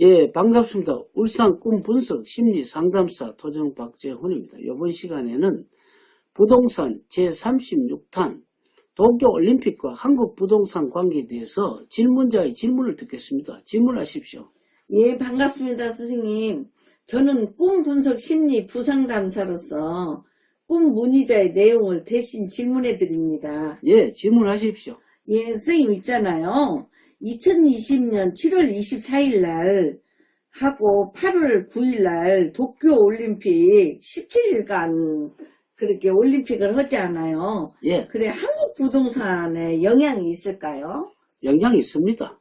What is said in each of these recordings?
예, 반갑습니다. 울산 꿈 분석 심리 상담사 토정 박재훈입니다. 이번 시간에는 부동산 제36탄 도쿄올림픽과 한국 부동산 관계에 대해서 질문자의 질문을 듣겠습니다. 질문하십시오. 예, 반갑습니다, 선생님. 저는 꿈 분석 심리 부상담사로서 꿈 문의자의 내용을 대신 질문해 드립니다. 예, 질문하십시오. 예, 선생님 있잖아요. 2020년 7월 24일 날 하고 8월 9일 날 도쿄올림픽 17일간 그렇게 올림픽을 하지 않아요. 예, 그래, 한국 부동산에 영향이 있을까요? 영향이 있습니다.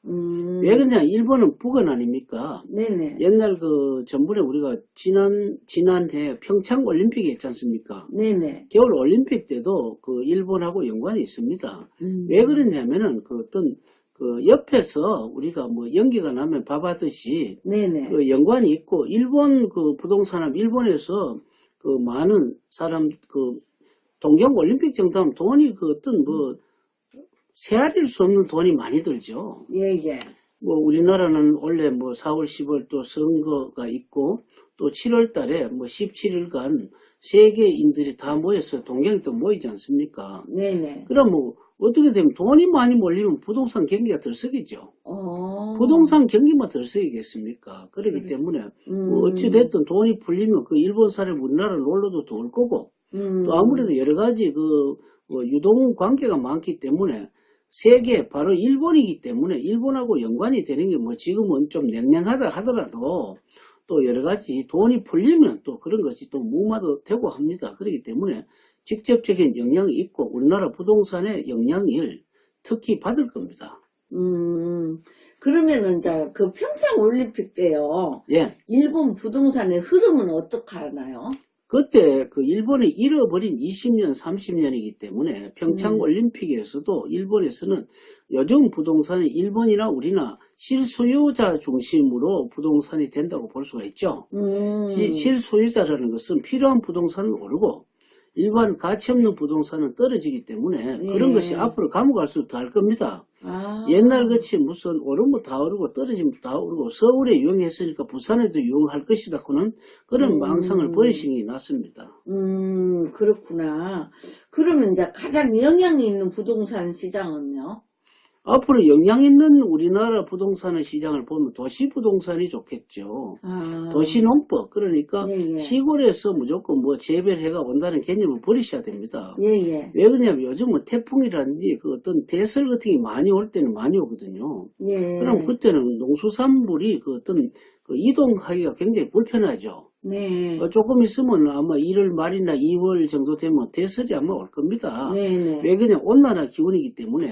왜 그러냐, 일본은 북은 아닙니까? 네네. 옛날 전번에 우리가 지난해 평창 올림픽이 있지 않습니까? 네네. 겨울 올림픽 때도 일본하고 연관이 있습니다. 왜 그러냐면은 옆에서 우리가 연기가 나면 밥하듯이 네네. 연관이 있고, 일본 부동산업, 일본에서 많은 사람, 동경 올림픽 정도 하면 돈이 세알일 수 없는 돈이 많이 들죠. 예, 예. 우리나라는 원래 4월, 10월 또 선거가 있고, 또 7월 달에 17일간 세계인들이 다 모여서 동경이 또 모이지 않습니까? 네네. 그럼 어떻게 되면 돈이 많이 몰리면 부동산 경기가 들썩이죠. 부동산 경기만 들썩이겠습니까? 그렇기 때문에 어찌됐든 돈이 풀리면 일본 사람 우리나라를 놀러도 올 거고, 또 아무래도 여러 가지 유동 관계가 많기 때문에 세계 바로 일본이기 때문에 일본하고 연관이 되는 게 지금은 좀 냉랭하다 하더라도 또 여러 가지 돈이 풀리면 또 그런 것이 또 무마도 되고 합니다. 그렇기 때문에 직접적인 영향이 있고 우리나라 부동산의 영향을 특히 받을 겁니다. 그러면은 이제 평창 올림픽 때요. 예. 일본 부동산의 흐름은 어떻게 하나요? 그때 일본이 잃어버린 20년, 30년이기 때문에 평창 올림픽에서도 일본에서는 요즘 부동산이 일본이나 우리나 실소유자 중심으로 부동산이 된다고 볼 수가 있죠. 실소유자라는 것은 필요한 부동산은 오르고 일반 가치 없는 부동산은 떨어지기 때문에 그런 것이 앞으로 감옥갈수록 더 할 겁니다. 옛날같이 무슨 오르면 다 오르고 떨어지면 다 오르고 서울에 유행했으니까 부산에도 유행할 것이다 하는 그런 망상을 버리시는 게 낫습니다. 그렇구나. 그러면 이제 가장 영향이 있는 부동산 시장은요? 앞으로 영향 있는 우리나라 부동산 시장을 보면 도시부동산이 좋겠죠. 도시농법, 그러니까 시골에서 무조건 재배해가 온다는 개념을 버리셔야 됩니다. 예. 왜 그러냐면 요즘은 태풍이라든지 어떤 대설 같은 게 많이 올 때는 많이 오거든요. 예. 그럼 그때는 농수산물이 이동하기가 굉장히 불편하죠. 네. 조금 있으면 아마 1월 말이나 2월 정도 되면 대설이 아마 올 겁니다. 네네. 왜 그냥 온난화 기온이기 때문에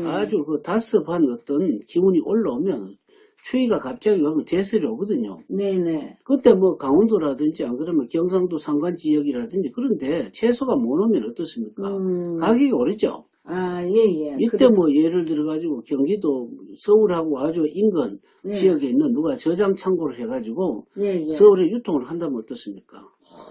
아주 다습한 어떤 기온이 올라오면 추위가 갑자기 오면 대설이 오거든요. 네네. 그때 강원도라든지 안 그러면 경상도 산간 지역이라든지 그런데 채소가 못 오면 어떻습니까? 가격이 오르죠. 예. 이때 예를 들어가지고 경기도 서울하고 아주 인근 지역에 있는 누가 저장 창고를 해가지고 서울에 유통을 한다면 어떻습니까?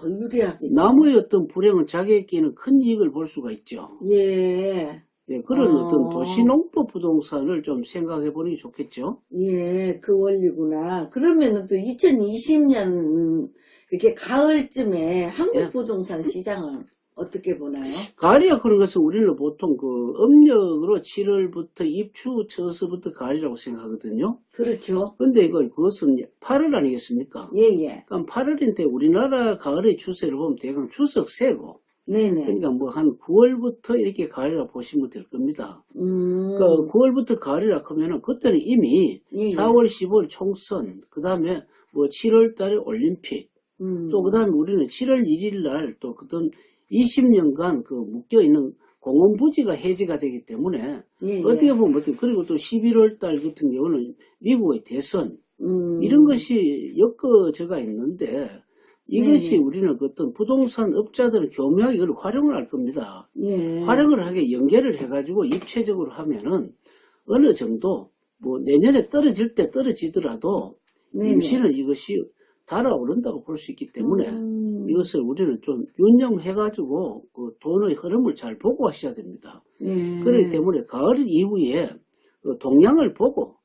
유리하겠죠. 나무의 어떤 불행은 자기에게 끼는 큰 이익을 볼 수가 있죠. 예. 그런 어떤 도시농법 부동산을 좀 생각해 보는 게 좋겠죠. 예, 그 원리구나. 그러면은 또 2020년 이렇게 가을쯤에 한국 부동산 시장은 어떻게 보나요? 가을이야 그런 것은 우리는 보통 음력으로 7월부터 입추 처서부터 가을이라고 생각하거든요. 그렇죠. 근데 그것은 8월 아니겠습니까? 예. 그럼 8월인데 우리나라 가을의 추세를 보면 대강 추석 세고. 네네. 그러니까 한 9월부터 이렇게 가을이라고 보시면 될 겁니다. 9월부터 가을이라 하면은 그때는 이미 4월, 10월 총선, 그 다음에 7월 달에 올림픽, 또 그 다음에 우리는 7월 1일 날 또 그던 20년간 묶여있는 공원부지가 해제가 되기 때문에 어떻게 보면 그리고 또 11월 달 같은 경우는 미국의 대선 이런 것이 엮어져가 있는데 이것이 우리는 어떤 부동산 업자들은 교묘하게 이걸 활용을 할 겁니다. 활용을 하게 연계를 해가지고 입체적으로 하면은 어느 정도 내년에 떨어질 때 떨어지더라도 임시는 이것이 달아오른다고 볼 수 있기 때문에 이것을 우리는 좀 유념해가지고 돈의 흐름을 잘 보고 하셔야 됩니다. 그렇기 때문에 가을 이후에 동향을 보고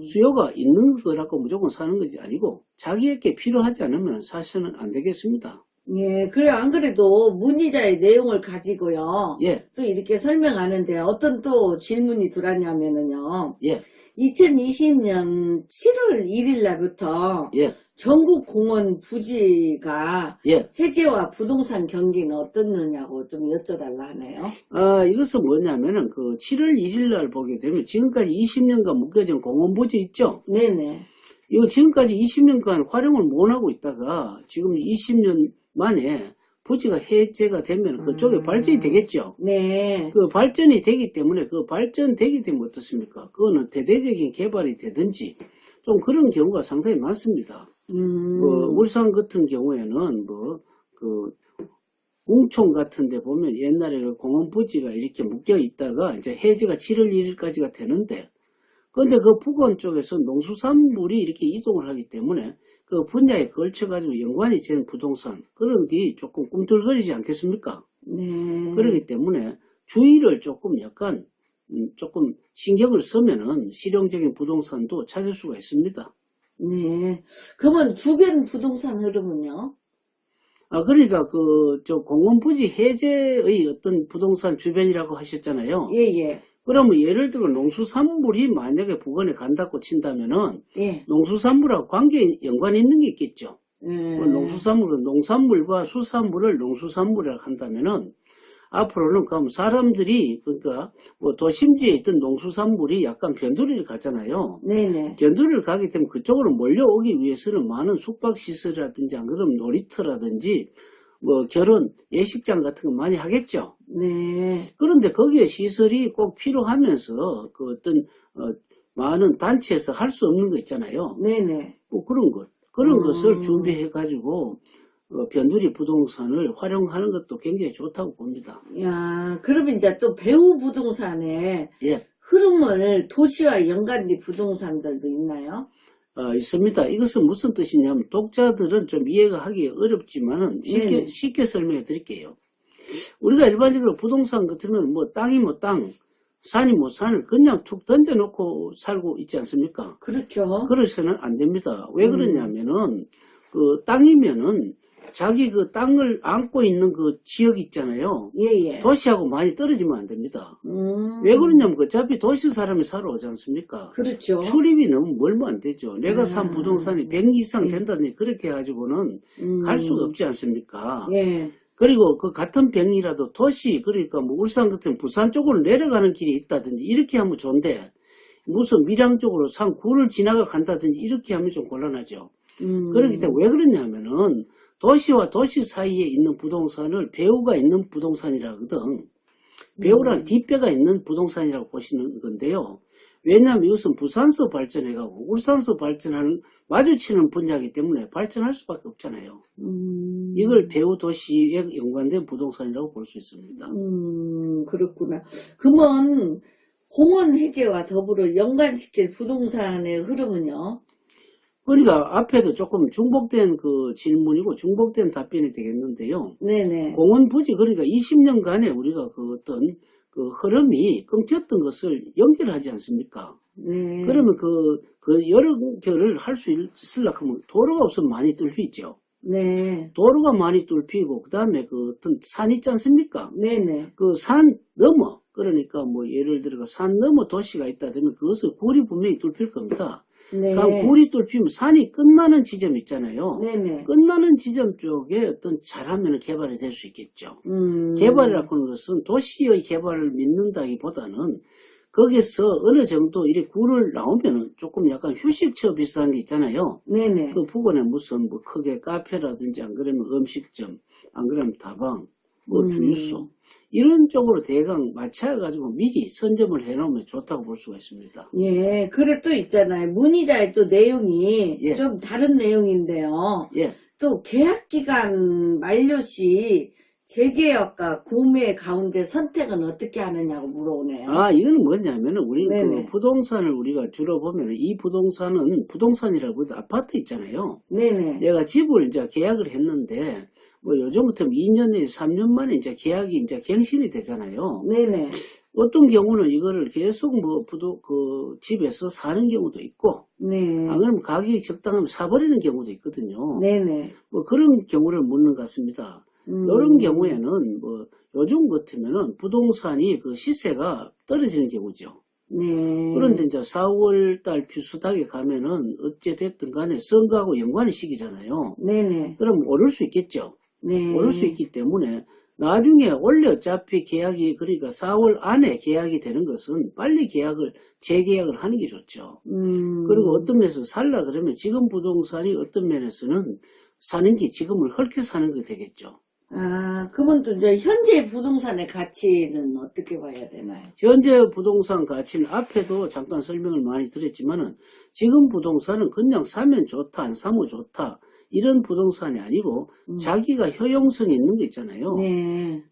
수요가 있는 거라고 무조건 사는 것이 아니고 자기에게 필요하지 않으면 사서는 안 되겠습니다. 예, 그래, 안 그래도 문의자의 내용을 가지고요. 예, 또 이렇게 설명하는데 어떤 또 질문이 들어왔냐면은요. 예, 2020년 7월 1일 날부터 예, 전국 공원 부지가 예. 해제와 부동산 경기는 어떻느냐고 좀 여쭤달라 하네요. 이것은 뭐냐면은 그 7월 1일 날 보게 되면 지금까지 20년간 묶여진 공원부지 있죠? 네네. 이거 지금까지 20년간 활용을 못 하고 있다가 지금 20년 만에 부지가 해제가 되면 그쪽에 발전이 되겠죠. 네. 그 발전이 되기 때문에 그 발전되게 되면 어떻습니까? 그거는 대대적인 개발이 되든지 좀 그런 경우가 상당히 많습니다. 울산 같은 경우에는 웅촌 같은 데 보면 옛날에 그 공원 부지가 이렇게 묶여 있다가 이제 해제가 7월 1일까지가 되는데 근데 그 북원 쪽에서 농수산물이 이렇게 이동을 하기 때문에 그 분야에 걸쳐가지고 연관이 되는 부동산 그런 게 조금 꿈틀거리지 않겠습니까? 네. 그렇기 때문에 주의를 조금 약간 조금 신경을 쓰면은 실용적인 부동산도 찾을 수가 있습니다. 네. 그러면 주변 부동산 흐름은요? 그러니까 저 공원 부지 해제의 어떤 부동산 주변이라고 하셨잖아요. 예. 그러면 예를 들어 농수산물이 만약에 북원에 간다고 친다면은 예. 농수산물하고 연관이 있는 게 있겠죠. 농산물과 수산물을 농수산물이라고 한다면은 앞으로는 그럼 사람들이 그러니까 뭐 도심지에 있던 농수산물이 약간 변두리를 가잖아요. 네네. 변두리를 가기 때문에 그쪽으로 몰려오기 위해서는 많은 숙박시설이라든지 안 그러면 놀이터라든지 뭐 결혼 예식장 같은 거 많이 하겠죠. 네. 그런데 거기에 시설이 꼭 필요하면서 그 어떤 많은 단체에서 할 수 없는 거 있잖아요. 네네. 뭐 그런 것을 준비해 가지고 변두리 부동산을 활용하는 것도 굉장히 좋다고 봅니다. 야, 그러면 이제 또 배후 부동산의 예. 흐름을 도시와 연관된 부동산들도 있나요? 있습니다. 이것은 무슨 뜻이냐면 독자들은 좀 이해가 하기 어렵지만은 쉽게 설명해 드릴게요. 우리가 일반적으로 부동산 같으면 뭐 땅이 뭐 땅, 산이 뭐 산을 그냥 툭 던져놓고 살고 있지 않습니까? 그렇죠. 그래서는 안 됩니다. 왜 그러냐면은 그 땅이면은 자기 그 땅을 안고 있는 그 지역 있잖아요. 예. 도시하고 많이 떨어지면 안 됩니다. 왜 그러냐면 어차피 도시 사람이 살아오지 않습니까? 그렇죠. 출입이 너무 멀면 안 되죠. 내가 산 부동산이 100 이상 된다니 그렇게 해가지고는 갈 수가 없지 않습니까? 예. 그리고 그 같은 병이라도 도시 그러니까 뭐 울산 같은 부산 쪽으로 내려가는 길이 있다든지 이렇게 하면 좋은데 무슨 밀양 쪽으로 산 구를 지나가 간다든지 이렇게 하면 좀 곤란하죠. 그렇기 때문에 왜 그러냐면은 도시와 도시 사이에 있는 부동산을 배후가 있는 부동산이라거든. 배후란 뒷배가 있는 부동산이라고 보시는 건데요. 왜냐하면 이것은 부산서 발전해가고 울산서 발전하는 마주치는 분야이기 때문에 발전할 수밖에 없잖아요. 이걸 배후 도시에 연관된 부동산이라고 볼 수 있습니다. 그렇구나. 그러면 공원 해제와 더불어 연관시킬 부동산의 흐름은요? 그러니까 앞에도 조금 중복된 그 질문이고 중복된 답변이 되겠는데요. 네네. 공원 부지 그러니까 20년간에 우리가 그 어떤 그 흐름이 끊겼던 것을 연결하지 않습니까? 네. 그러면 그 연결을 할 수 있으려고 하면 도로가 우선 많이 뚫히죠. 네. 도로가 많이 뚫히고 그 다음에 그 어떤 산 있지 않습니까? 네네. 그 산 넘어 그러니까 뭐 예를 들어 산 넘어 도시가 있다 그러면 그것을 굴이 분명히 뚫힐 겁니다. 네. 그럼 굴이 뚫히면 산이 끝나는 지점 있잖아요. 네네. 끝나는 지점 쪽에 어떤 잘하면 개발이 될 수 있겠죠. 개발이라고 하는 것은 도시의 개발을 믿는다기보다는 거기서 어느 정도 이렇게 굴을 나오면은 조금 약간 휴식처 비슷한 게 있잖아요. 네네. 그 부근에 무슨 뭐 크게 카페라든지 안 그러면 음식점, 안 그러면 다방, 뭐 주유소 이런 쪽으로 대강 맞춰가지고 미리 선점을 해놓으면 좋다고 볼 수가 있습니다. 예, 그래 또 있잖아요. 문의자의 또 내용이 예. 좀 다른 내용인데요. 예. 또 계약기간 만료 시 재계약과 구매 가운데 선택은 어떻게 하느냐고 물어오네요. 이거는 뭐냐면은 우리는 네네. 그 부동산을 우리가 주로 보면은 이 부동산은 부동산이라고 해도 아파트 있잖아요. 네네. 내가 집을 이제 계약을 했는데 뭐 요즘 같으면 2년 내지 3년 만에 이제 계약이 이제 갱신이 되잖아요. 네네. 어떤 경우는 이거를 계속 뭐 집에서 사는 경우도 있고, 네. 안 그러면 가격이 적당하면 사버리는 경우도 있거든요. 네네. 뭐 그런 경우를 묻는 것 같습니다. 이런 경우에는 뭐 요즘 같으면은 부동산이 그 시세가 떨어지는 경우죠. 네. 그런데 이제 4월 달 비수닥에 가면은 어찌됐든 간에 선거하고 연관의 시기잖아요. 네네. 그럼 오를 수 있겠죠. 네. 오를 수 있기 때문에 나중에 원래 어차피 계약이 그러니까 4월 안에 계약이 되는 것은 빨리 재계약을 하는 게 좋죠. 그리고 어떤 면에서 살라 그러면 지금 부동산이 어떤 면에서는 사는 게 지금을 헐게 사는 게 되겠죠. 아, 그러면 또 이제 현재 부동산의 가치는 어떻게 봐야 되나요? 현재 부동산 가치는 앞에도 잠깐 설명을 많이 드렸지만은 지금 부동산은 그냥 사면 좋다, 안 사면 좋다 이런 부동산이 아니고 자기가 효용성이 있는 거 있잖아요. 네.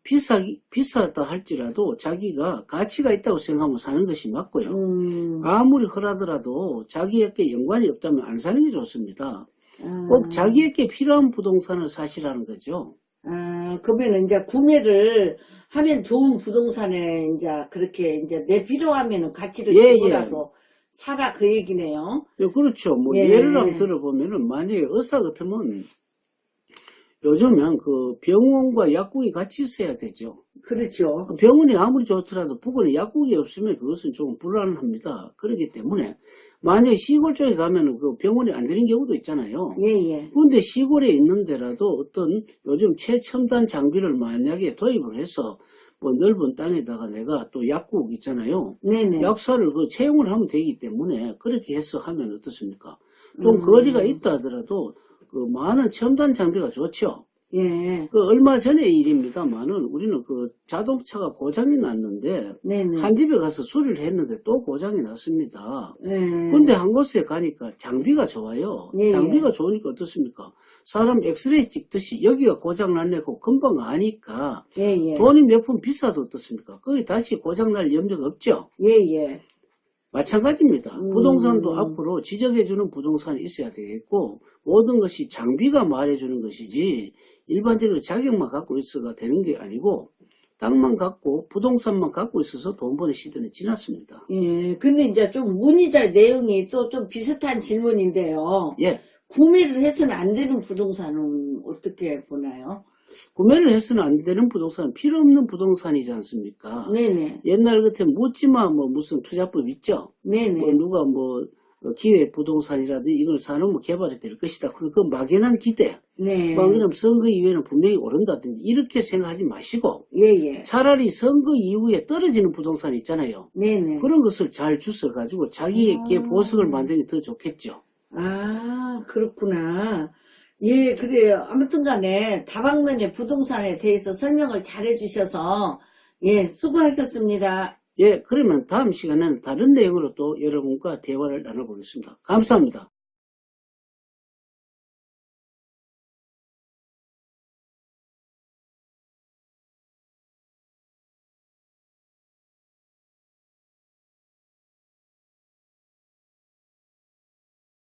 비싸다 할지라도 자기가 가치가 있다고 생각하면 사는 것이 맞고요. 아무리 흔하더라도 자기에게 연관이 없다면 안 사는 게 좋습니다. 꼭 자기에게 필요한 부동산을 사시라는 거죠. 아, 그러면 이제 구매를 하면 좋은 부동산에 이제 그렇게 이제 내 필요하면은 가치를 예, 주고라도 사라 그 얘기네요. 예, 그렇죠. 뭐 예. 예를 한번 들어보면은 만약에 의사 같으면 요즘은 그 병원과 약국이 같이 있어야 되죠. 그렇죠. 병원이 아무리 좋더라도 부근에 약국이 없으면 그것은 조금 불안합니다. 그렇기 때문에 만약에 시골 쪽에 가면은 그 병원이 안 되는 경우도 있잖아요. 예예. 그런데 시골에 있는 데라도 어떤 요즘 최첨단 장비를 만약에 도입을 해서 뭐 넓은 땅에다가 내가 또 약국 있잖아요. 네네. 약사를 그 채용을 하면 되기 때문에 그렇게 해서 하면 어떻습니까? 좀 거리가 있다 하더라도 그 많은 첨단 장비가 좋죠. 예. 그 얼마 전의 일입니다만은 우리는 그 자동차가 고장이 났는데 네네. 한 집에 가서 수리를 했는데 또 고장이 났습니다. 예. 근데 한 곳에 가니까 장비가 좋아요. 예. 장비가 좋으니까 어떻습니까? 사람 엑스레이 찍듯이 여기가 고장 났네고 금방 아니까 예예. 돈이 몇 푼 비싸도 어떻습니까? 거기 다시 고장 날 염려가 없죠. 예예. 마찬가지입니다. 부동산도 앞으로 지적해주는 부동산이 있어야 되겠고 모든 것이 장비가 말해주는 것이지 일반적으로 자격만 갖고 있어가 되는 게 아니고 땅만 갖고 부동산만 갖고 있어서 돈 버는 시대는 지났습니다. 예. 근데 이제 좀 문의자 내용이 또 좀 비슷한 질문인데요. 예. 구매를 해서는 안 되는 부동산은 어떻게 보나요? 구매를 해서는 안 되는 부동산은 필요 없는 부동산이지 않습니까? 네네. 옛날 같으면 묻지마 뭐 무슨 투자법 있죠? 네네. 뭐 누가 뭐 기회 부동산이라든지 이걸 사놓으면 개발이 될 것이다. 그 막연한 기대. 네. 그럼 선거 이후에는 분명히 오른다든지 이렇게 생각하지 마시고 예예. 차라리 선거 이후에 떨어지는 부동산 있잖아요. 네네. 그런 것을 잘 주워가지고 자기에게 보석을 만드는 게 더 좋겠죠. 아, 그렇구나. 예, 그래요. 아무튼 간에 다방면의 부동산에 대해서 설명을 잘 해주셔서, 예, 수고하셨습니다. 예, 그러면 다음 시간에는 다른 내용으로 또 여러분과 대화를 나눠보겠습니다. 감사합니다.